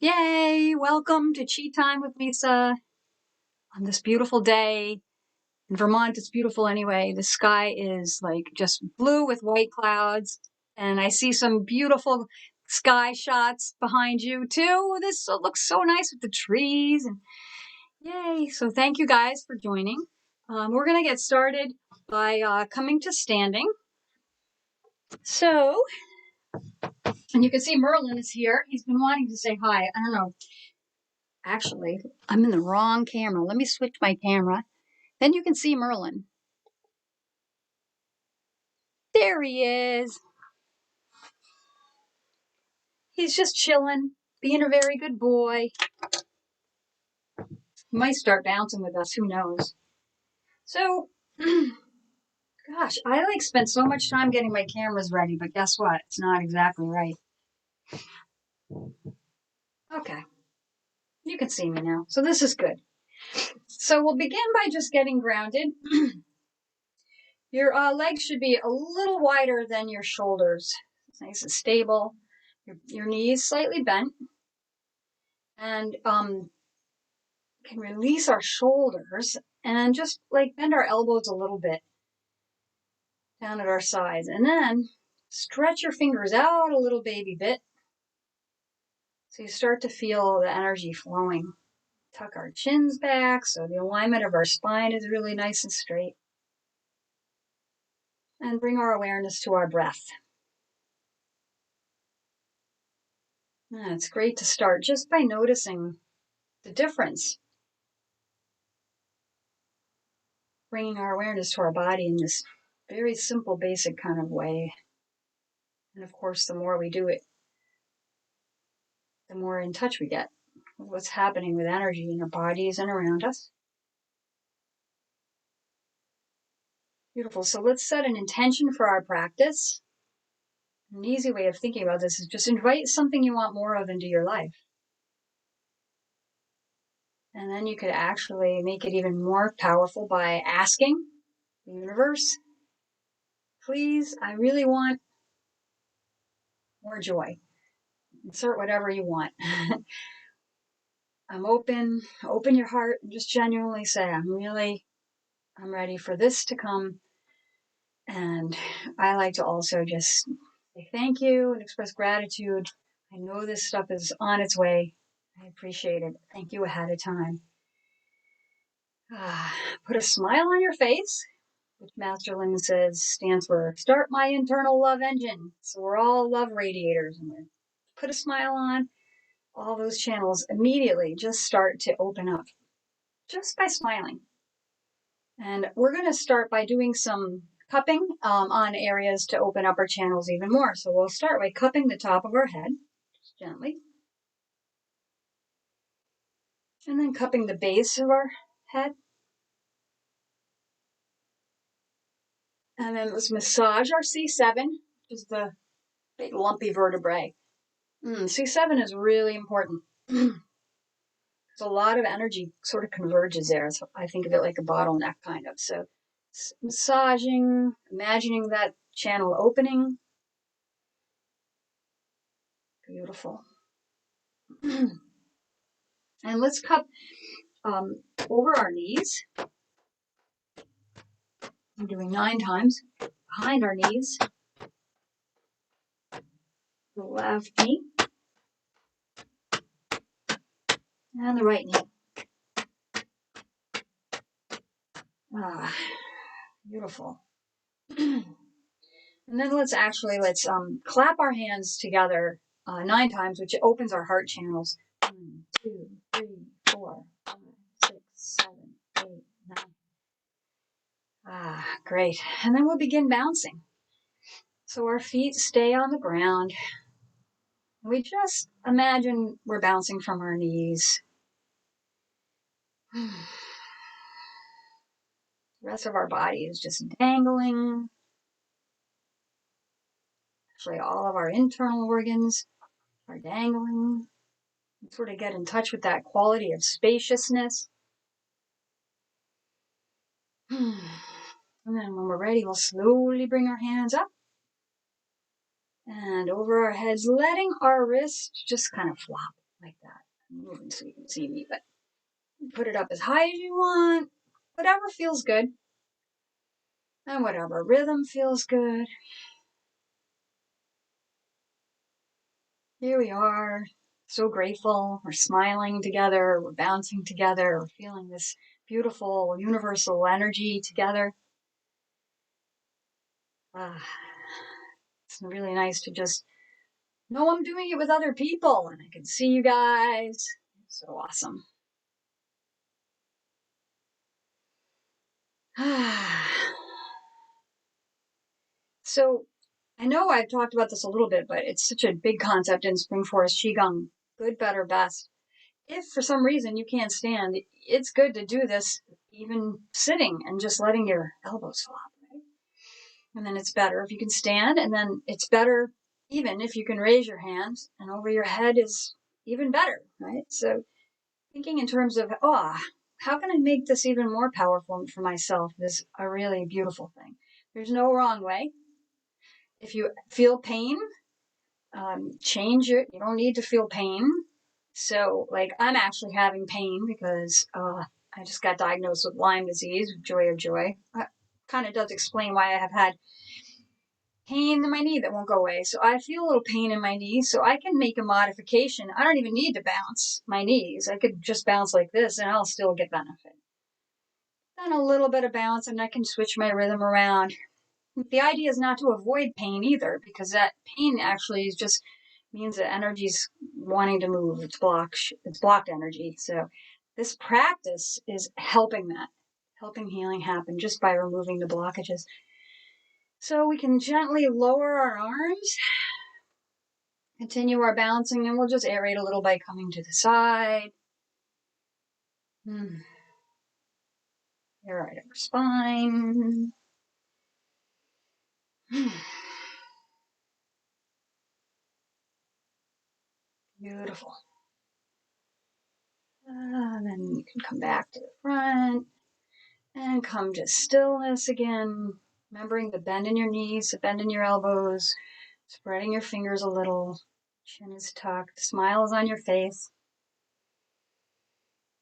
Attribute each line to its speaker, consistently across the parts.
Speaker 1: Yay! Welcome to Chi Time with Lisa on this beautiful day. In Vermont, it's beautiful anyway. The sky is like just blue with white clouds, and I see some beautiful sky shots behind you too. This looks so nice with the trees, and yay! So thank you guys for joining. We're going to get started by coming to standing. So, and you can see Merlin is here. He's been wanting to say hi. I don't know. Actually, I'm in the wrong camera. Let me switch my camera. Then you can see Merlin. There he is. He's just chilling, being a very good boy. He might start bouncing with us, who knows. So, gosh, I spent so much time getting my cameras ready, but guess what? It's not exactly right. Okay. You can see me now. So this is good. So we'll begin by just getting grounded. Your legs should be a little wider than your shoulders. It's nice and stable. Your knees slightly bent. And can release our shoulders and just bend our elbows a little bit down at our sides. And then stretch your fingers out a little baby bit. So you start to feel the energy flowing. Tuck our chins back so the alignment of our spine is really nice and straight. And bring our awareness to our breath. It's great to start just by noticing the difference. Bringing our awareness to our body in this very simple, basic kind of way. And of course, the more we do it, the more in touch we get with what's happening with energy in our bodies and around us. Beautiful. So let's set an intention for our practice. An easy way of thinking about this is just invite something you want more of into your life. And then you could actually make it even more powerful by asking the universe, please, I really want more joy. Insert whatever you want. I'm open your heart, and just genuinely say, I'm ready for this to come. And I like to also just say thank you and express gratitude. I know this stuff is on its way. I appreciate it. Thank you ahead of time. Put a smile on your face, which Master Lin says stands for start my internal love engine. So we're all love radiators. And we put a smile on. All those channels immediately just start to open up just by smiling. And we're going to start by doing some cupping on areas to open up our channels even more. So we'll start by cupping the top of our head, just gently. And then cupping the base of our head. And then let's massage our C7, which is the big lumpy vertebrae. C7 is really important. So a lot of energy sort of converges there. So I think of it like a bottleneck kind of. So massaging, imagining that channel opening. Beautiful. And let's cup over our knees. I'm doing 9 times. Behind our knees. The left knee. And the right knee. Beautiful. And then let's clap our hands together 9 times, which opens our heart channels. 1, 2, 3, 4, 5, 6, 7, 8, 9. Great. And then we'll begin bouncing. So our feet stay on the ground. We just imagine we're bouncing from our knees. The rest of our body is just dangling. Actually, all of our internal organs are dangling. We sort of get in touch with that quality of spaciousness. And then when we're ready, we'll slowly bring our hands up and over our heads, letting our wrists just kind of flop like that. I'm moving so you can see me, but put it up as high as you want. Whatever feels good. And whatever rhythm feels good. Here we are. So grateful. We're smiling together. We're bouncing together. We're feeling this beautiful universal energy together. It's really nice to just know I'm doing it with other people and I can see you guys. It's so awesome. So I know I've talked about this a little bit, but it's such a big concept in Spring Forest Qigong. Good, better, best. If for some reason you can't stand, it's good to do this even sitting and just letting your elbows flop, right? And then it's better if you can stand, and then it's better even if you can raise your hands, and over your head is even better, right? So thinking in terms of, how can I make this even more powerful for myself is a really beautiful thing. There's no wrong way. If you feel pain, change it. You don't need to feel pain. So, like, I'm actually having pain because I just got diagnosed with Lyme disease, joy of joy. Kind of does explain why I have had pain in my knee that won't go away. So I feel a little pain in my knee, so I can make a modification. I don't even need to bounce my knees. I could just bounce like this and I'll still get benefit. Then a little bit of bounce and I can switch my rhythm around. The idea is not to avoid pain either, because that pain actually just means that energy's wanting to move. It's blocked energy. So this practice is helping that, helping healing happen just by removing the blockages. So we can gently lower our arms, continue our bouncing, and we'll just aerate a little by coming to the side. Aerate our spine. Beautiful. And then you can come back to the front and come to stillness again, remembering the bend in your knees, the bend in your elbows, spreading your fingers a little, chin is tucked, smile is on your face.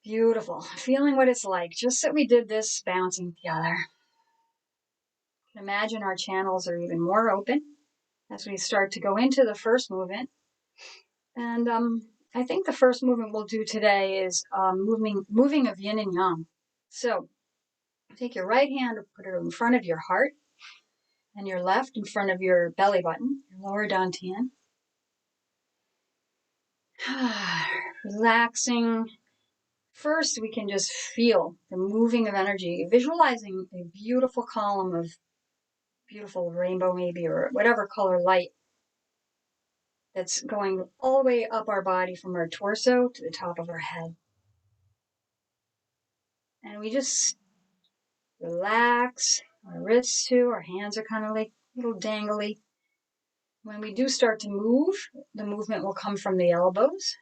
Speaker 1: Beautiful. Feeling what it's like, just that we did this bouncing together. Imagine our channels are even more open as we start to go into the first movement. And I think the first movement we'll do today is moving of yin and yang. So take your right hand and put it in front of your heart and your left in front of your belly button, your lower dantian. Relaxing. First, we can just feel the moving of energy, visualizing a beautiful column of beautiful rainbow maybe, or whatever color light that's going all the way up our body from our torso to the top of our head. And we just relax our wrists too. Our hands are kind of like a little dangly. When we do start to move, the movement will come from the elbows.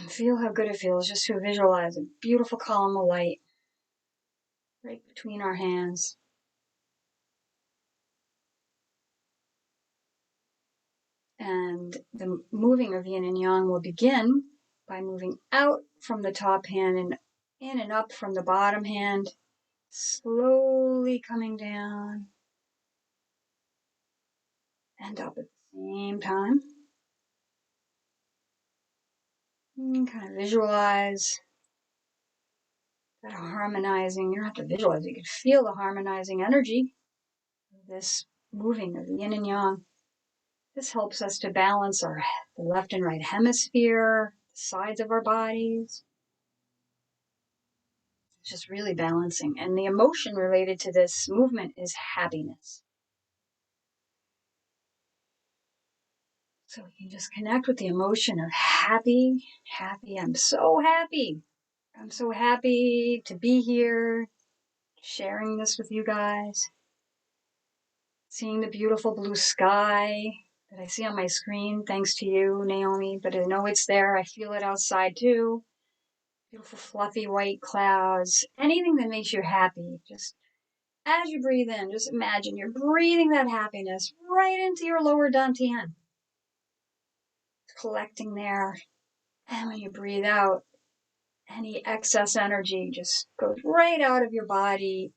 Speaker 1: Feel how good it feels just to visualize a beautiful column of light right between our hands. And the moving of yin and yang will begin by moving out from the top hand and in and up from the bottom hand, slowly coming down and up at the same time. And kind of visualize that harmonizing. You don't have to visualize, you can feel the harmonizing energy of this moving of yin and yang. This helps us to balance the left and right hemisphere, the sides of our bodies. It's just really balancing. And the emotion related to this movement is happiness. So we can just connect with the emotion of happy. I'm so happy. I'm so happy to be here, sharing this with you guys. Seeing the beautiful blue sky that I see on my screen, thanks to you, Naomi, but I know it's there. I feel it outside too. Beautiful fluffy white clouds. Anything that makes you happy. Just as you breathe in, just imagine you're breathing that happiness right into your lower dantian. collecting there. And when you breathe out, any excess energy just goes right out of your body,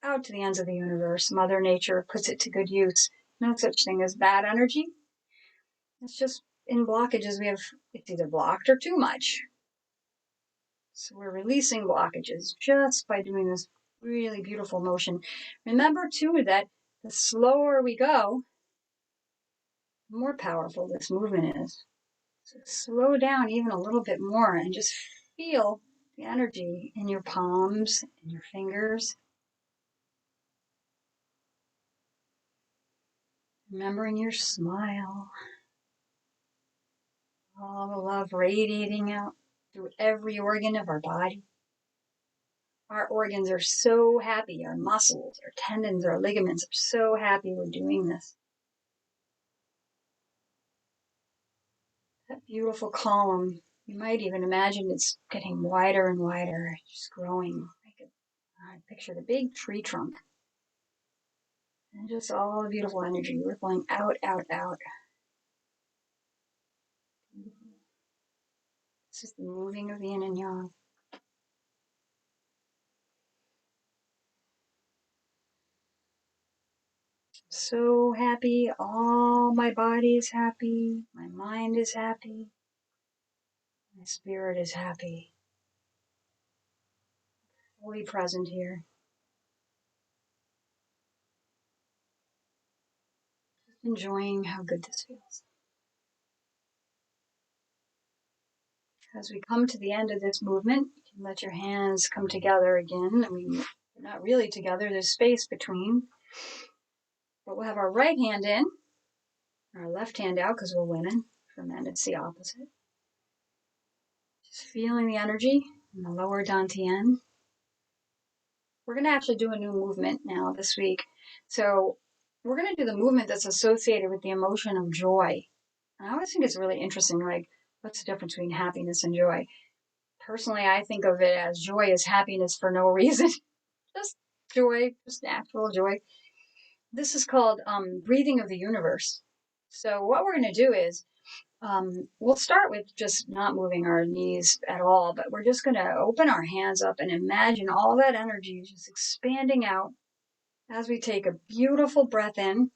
Speaker 1: out to the ends of the universe. Mother Nature puts it to good use. No such thing as bad energy. It's just in blockages we have, it's either blocked or too much. So we're releasing blockages just by doing this really beautiful motion. Remember too that the slower we go, the more powerful this movement is. So slow down even a little bit more and just feel the energy in your palms and your fingers. Remembering your smile. All the love radiating out through every organ of our body. Our organs are so happy. Our muscles, our tendons, our ligaments are so happy we're doing this. That beautiful column, you might even imagine it's getting wider and wider, just growing. I picture the big tree trunk. And just all the beautiful energy rippling out, out, out. This is the moving of yin and yang. So happy, all my body is happy, my mind is happy, my spirit is happy. Fully present here. Just enjoying how good this feels. As we come to the end of this movement, you can let your hands come together again. I mean, they're not really together, there's space between. But we'll have our right hand in, our left hand out because we're women. For men, it's the opposite. Just feeling the energy in the lower dantian. We're going to actually do a new movement now this week. So we're going to do the movement that's associated with the emotion of joy. And I always think it's really interesting, like, what's the difference between happiness and joy? Personally, I think of it as joy is happiness for no reason. Just joy, just natural joy. This is called breathing of the universe. So what we're going to do is we'll start with just not moving our knees at all, but we're just going to open our hands up and imagine all that energy just expanding out as we take a beautiful breath in.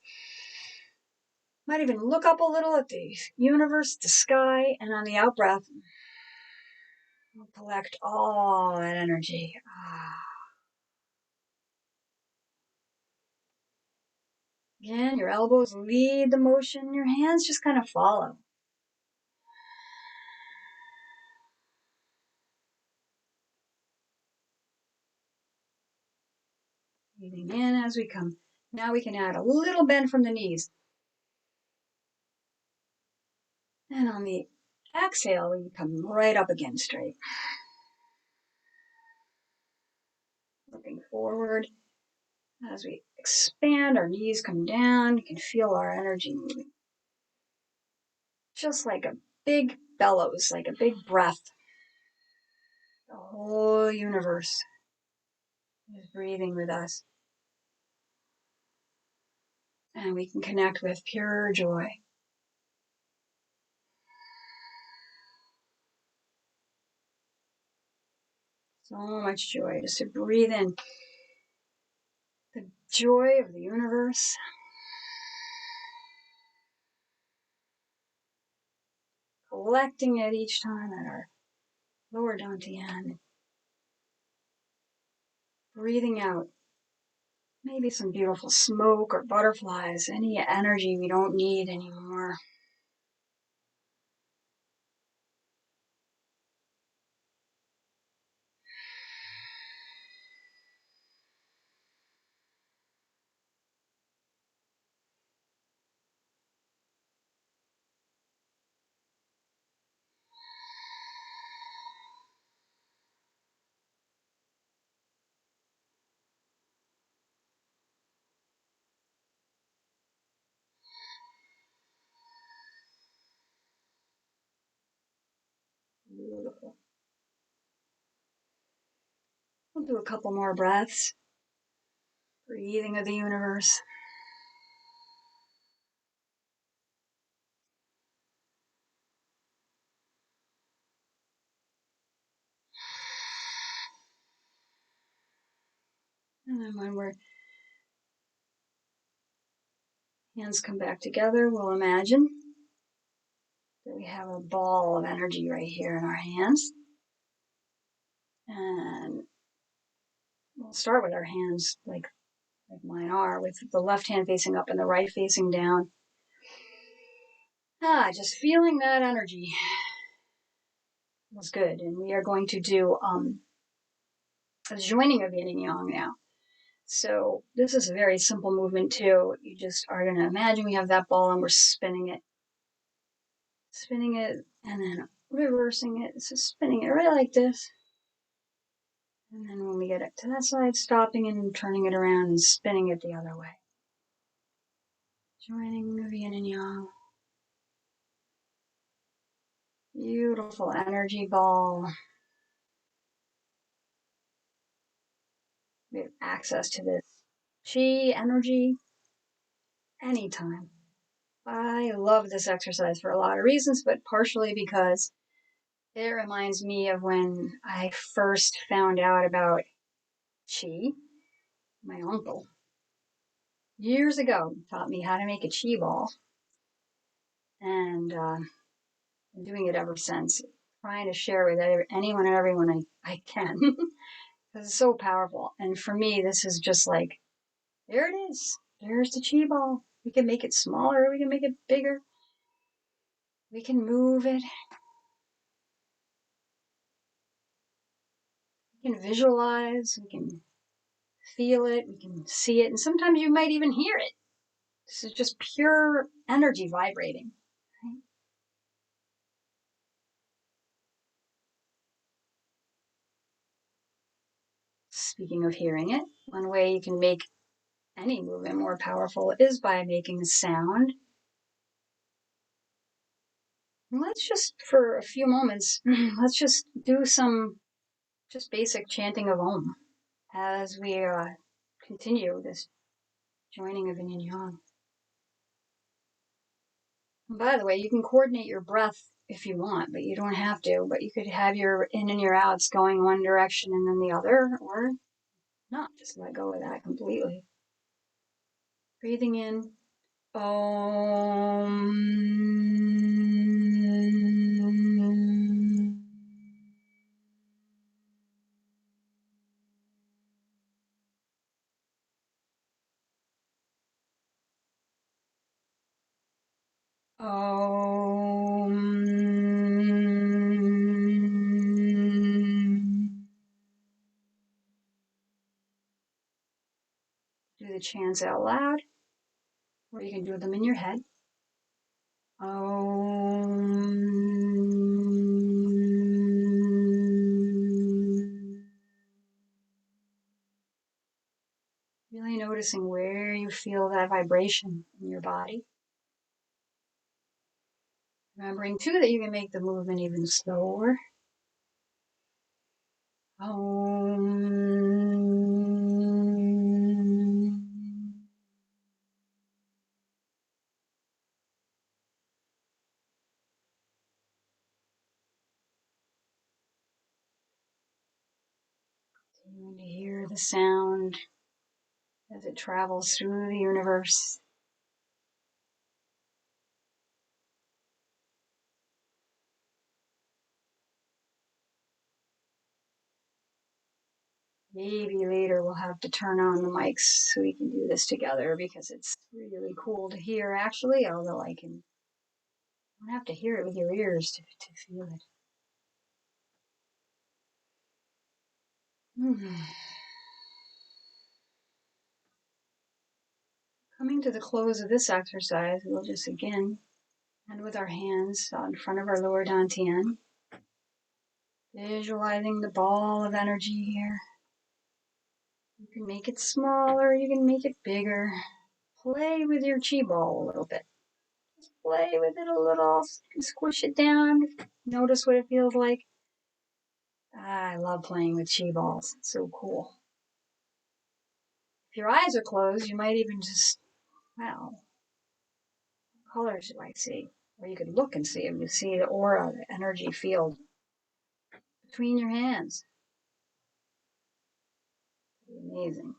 Speaker 1: Might even look up a little at the universe, the sky, and on the out breath, we'll collect all that energy. Again, your elbows lead the motion, your hands just kind of follow. Breathing in as we come. Now we can add a little bend from the knees. And on the exhale, we come right up again straight. Looking forward. As we expand, our knees come down. You can feel our energy moving. Just like a big bellows, like a big breath. The whole universe is breathing with us. And we can connect with pure joy. So much joy just to breathe in the joy of the universe. Collecting it each time at our lower dantian. Breathing out maybe some beautiful smoke or butterflies, any energy we don't need anymore. Beautiful. We'll do a couple more breaths. Breathing of the universe. And then when our hands come back together, we'll imagine that we have a ball of energy right here in our hands. And we'll start with our hands like mine are, with the left hand facing up and the right facing down. Just feeling that energy was good. And we are going to do a joining of yin and yang now. So this is a very simple movement too. You just are going to imagine we have that ball and we're spinning it, and then reversing it. So spinning it right like this. And then when we get it to that side, stopping and turning it around and spinning it the other way. Joining of yin and yang. Beautiful energy ball. We have access to this chi energy anytime. I love this exercise for a lot of reasons, but partially because it reminds me of when I first found out about chi. My uncle, years ago, taught me how to make a chi ball, and I'm doing it ever since, trying to share with anyone and everyone I can, because it's so powerful. And for me, this is just like, there it is. There's the chi ball. We can make it smaller. We can make it bigger. We can move it. We can visualize. We can feel it. We can see it. And sometimes you might even hear it. This is just pure energy vibrating. Right? Speaking of hearing it, one way you can make any movement more powerful is by making a sound. Let's just, for a few moments, let's just do some just basic chanting of Om as we continue this joining of yin and yang. And by the way, you can coordinate your breath if you want, but you don't have to. But you could have your in and your outs going one direction and then the other, or not. Just let go of that completely. Breathing in. Om. Om. Do the chants out loud, or you can do them in your head. Really noticing where you feel that vibration in your body. Remembering too that you can make the movement even slower. Continuing to hear the sound as it travels through the universe. Maybe later we'll have to turn on the mics so we can do this together, because it's really cool to hear actually, although I don't have to hear it with your ears to feel it. Coming to the close of this exercise, we'll just again end with our hands in front of our lower dantian, visualizing the ball of energy here. You can make it smaller, you can make it bigger. Play with your chi ball a little bit. Just play with it a little, squish it down, notice what it feels like. I love playing with chi balls, it's so cool. If your eyes are closed, you might even just, wow, what colors do I see? Or you could look and see them. You see the aura, the energy field between your hands. Amazing.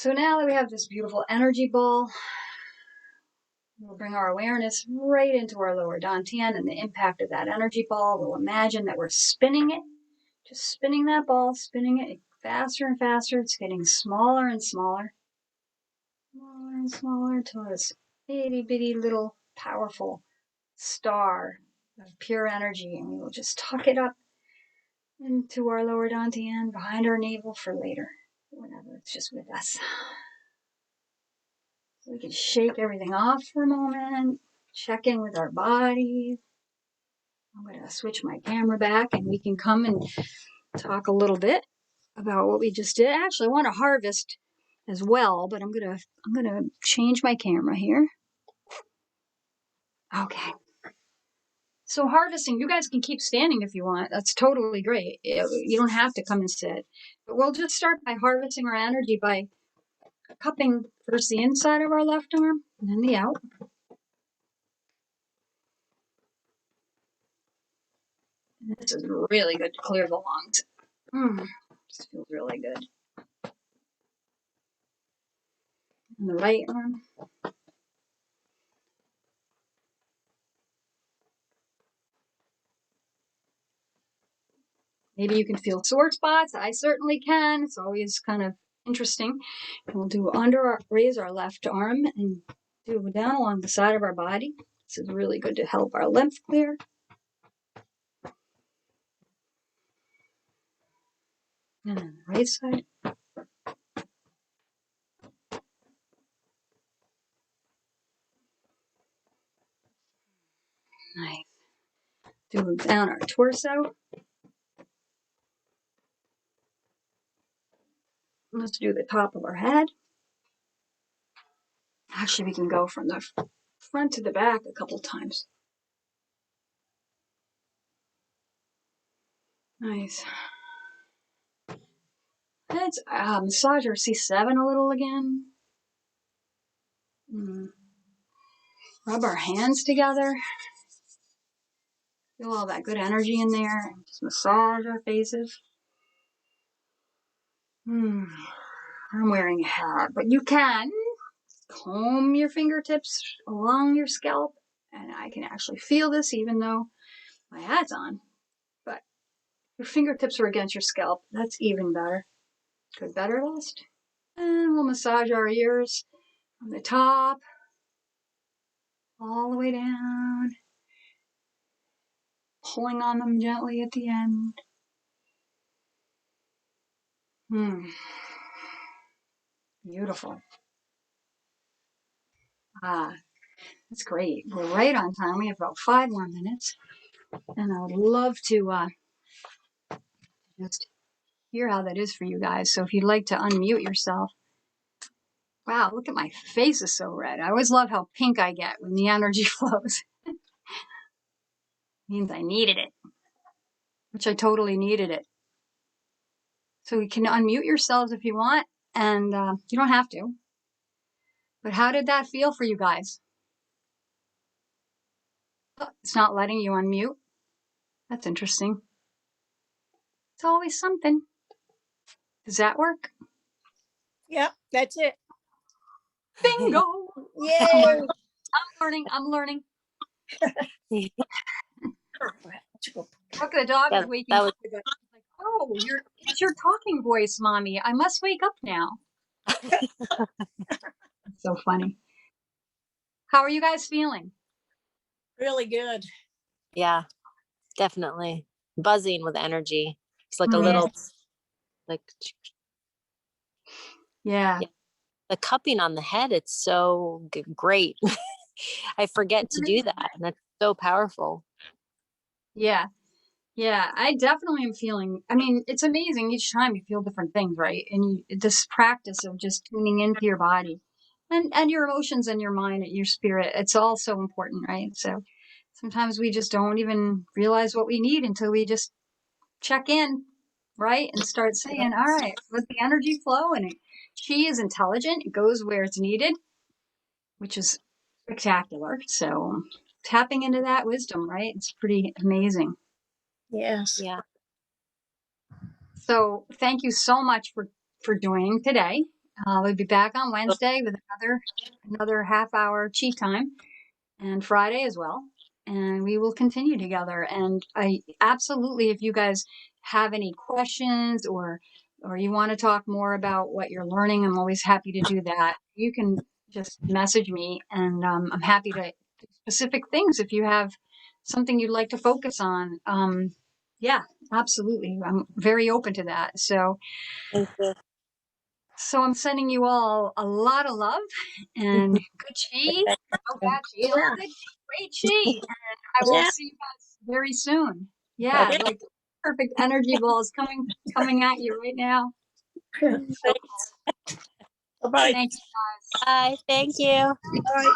Speaker 1: So now that we have this beautiful energy ball, we'll bring our awareness right into our lower dantian and the impact of that energy ball. We'll imagine that we're spinning it, just spinning that ball, spinning it faster and faster. It's getting smaller and smaller, smaller and smaller until it's itty bitty little powerful star of pure energy. And we will just tuck it up into our lower dantian, behind our navel for later, whenever it's just with us. So we can shake everything off for a moment, check in with our body. I'm going to switch my camera back and we can come and talk a little bit about what we just did. Actually, I want to harvest as well, but I'm going to change my camera here. Okay. So harvesting, you guys can keep standing if you want. That's totally great. You don't have to come and sit. But we'll just start by harvesting our energy by cupping first the inside of our left arm and then the out. And this is really good to clear the lungs. This feels really good. And the right arm. Maybe you can feel sore spots. I certainly can. It's always kind of interesting. And we'll do raise our left arm and do down along the side of our body. This is really good to help our lymph clear. And on the right side. Nice. Do down our torso. Let's do the top of our head. Actually, we can go from the front to the back a couple times. Nice. Let's massage our C7 a little again. Rub our hands together. Feel all that good energy in there. Just massage our faces. I'm wearing a hat, but you can comb your fingertips along your scalp, and I can actually feel this even though my hat's on. But your fingertips are against your scalp. That's even better. Could better last. And we'll massage our ears from the top all the way down, pulling on them gently at the end. Beautiful. That's great. We're right on time. We have about 5 more minutes. And I would love to just hear how that is for you guys. So if you'd like to unmute yourself. Wow, look at my face is so red. I always love how pink I get when the energy flows. Means I needed it, which I totally needed it. So you can unmute yourselves if you want, and you don't have to. But how did that feel for you guys? Oh, it's not letting you unmute. That's interesting. It's always something. Does that work?
Speaker 2: Yep, that's it.
Speaker 1: Bingo!
Speaker 2: Yay!
Speaker 1: I'm learning.
Speaker 2: Look,
Speaker 1: the dog is waking up. Like, oh, it's your talking voice, Mommy. I must wake up now. It's so funny. How are you guys feeling?
Speaker 2: really good.
Speaker 3: Yeah, definitely. Buzzing with energy. It's like a little, like,
Speaker 1: yeah.
Speaker 3: The cupping on the head, it's so great. I forget to do that, and that's so powerful.
Speaker 1: Yeah. Yeah, I definitely am feeling, I mean, it's amazing each time you feel different things, right? And this practice of just tuning into your body and your emotions and your mind and your spirit, it's all so important, right? So sometimes we just don't even realize what we need until we just check in, right? And start saying, all right, let the energy flow. And chi is intelligent. It goes where it's needed, which is spectacular. So tapping into that wisdom, right? It's pretty amazing.
Speaker 2: Yes.
Speaker 3: Yeah.
Speaker 1: So thank you so much for joining today. We'll be back on Wednesday with another half hour chi time, and Friday as well. And we will continue together. And I absolutely, if you guys have any questions or you want to talk more about what you're learning, I'm always happy to do that. You can just message me, and I'm happy to do specific things if you have something you'd like to focus on. Yeah, absolutely. I'm very open to that.
Speaker 2: Thank you.
Speaker 1: So I'm sending you all a lot of love and good chi. Oh, bad chi. Oh,
Speaker 2: Yeah.
Speaker 1: good, great chi. And I will
Speaker 2: Yeah.
Speaker 1: see you guys very soon. Yeah,
Speaker 2: Okay.
Speaker 1: like perfect energy balls coming at you right now. So
Speaker 2: Thanks. Bye-bye.
Speaker 1: thank you guys.
Speaker 3: Bye. Thank you.
Speaker 2: Bye.